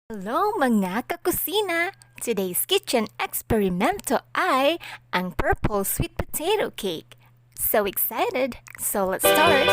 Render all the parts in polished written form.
Hello mga kakusina! Today's kitchen experimento ay ang purple sweet potato cake. So excited! So let's start!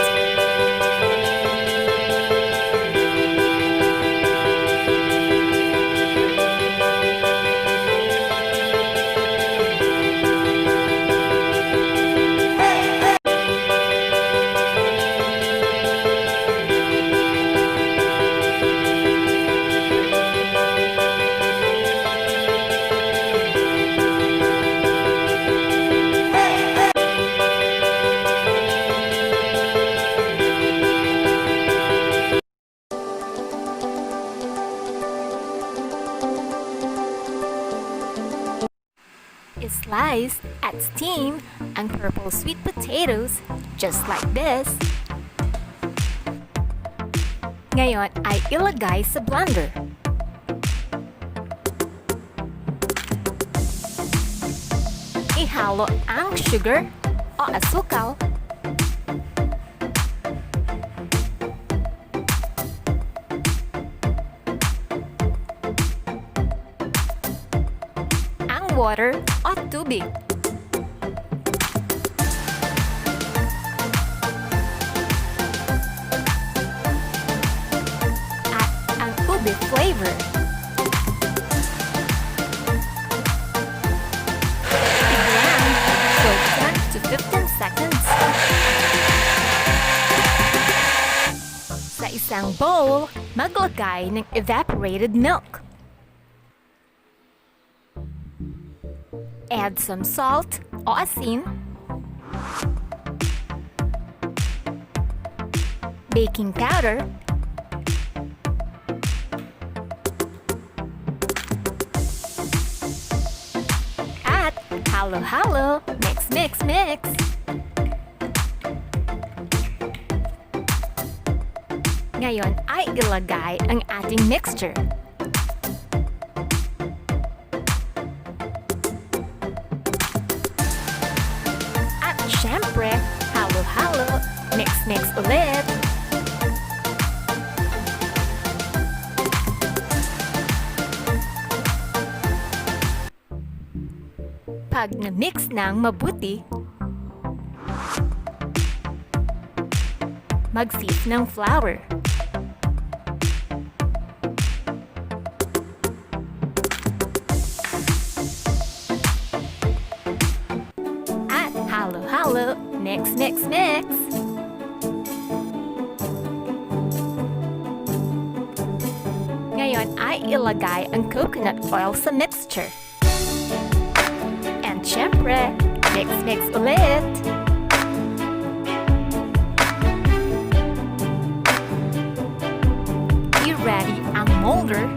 Slice at steam ang purple sweet potatoes just like this. Ngayon ay ilagay sa blender. Ihalo ang sugar o asukal, water o tubig. At ang ube flavor. I-blend for 10 to 15 seconds. Sa isang bowl, maglagay ng evaporated milk. Add some salt o asin, baking powder, at halo-halo, mix. Ngayon ay ilagay ang ating mixture. Siyempre, halo-halo, mix ulit. Pag na-mix ng mabuti, mag-sieve ng flour. Halo-halo, mix. Ngayon ay ilagay ang coconut oil sa mixture. And syempre, mix ulit. I-ready ang molder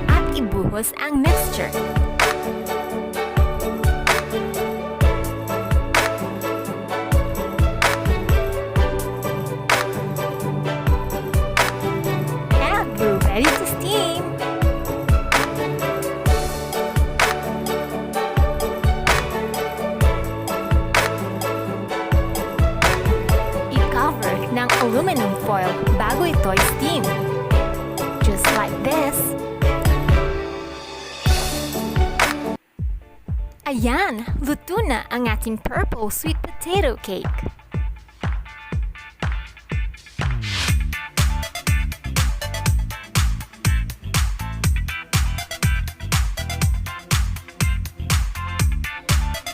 at ibuhos ang mixture. Ready to steam. I-cover ng aluminum foil bago ito i-steam. Just like this. Ayan, luto na ang ating purple sweet potato cake.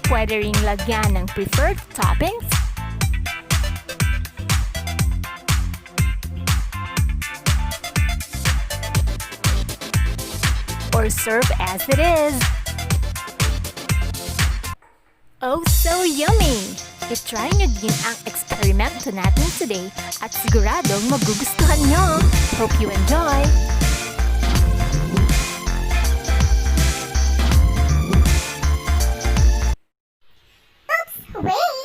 Pwede ring lagyan ng preferred toppings or serve as it is. Oh, so yummy! I-try nyo din ang eksperimento natin today at siguradong magugustuhan nyo. Hope you enjoy! Wait!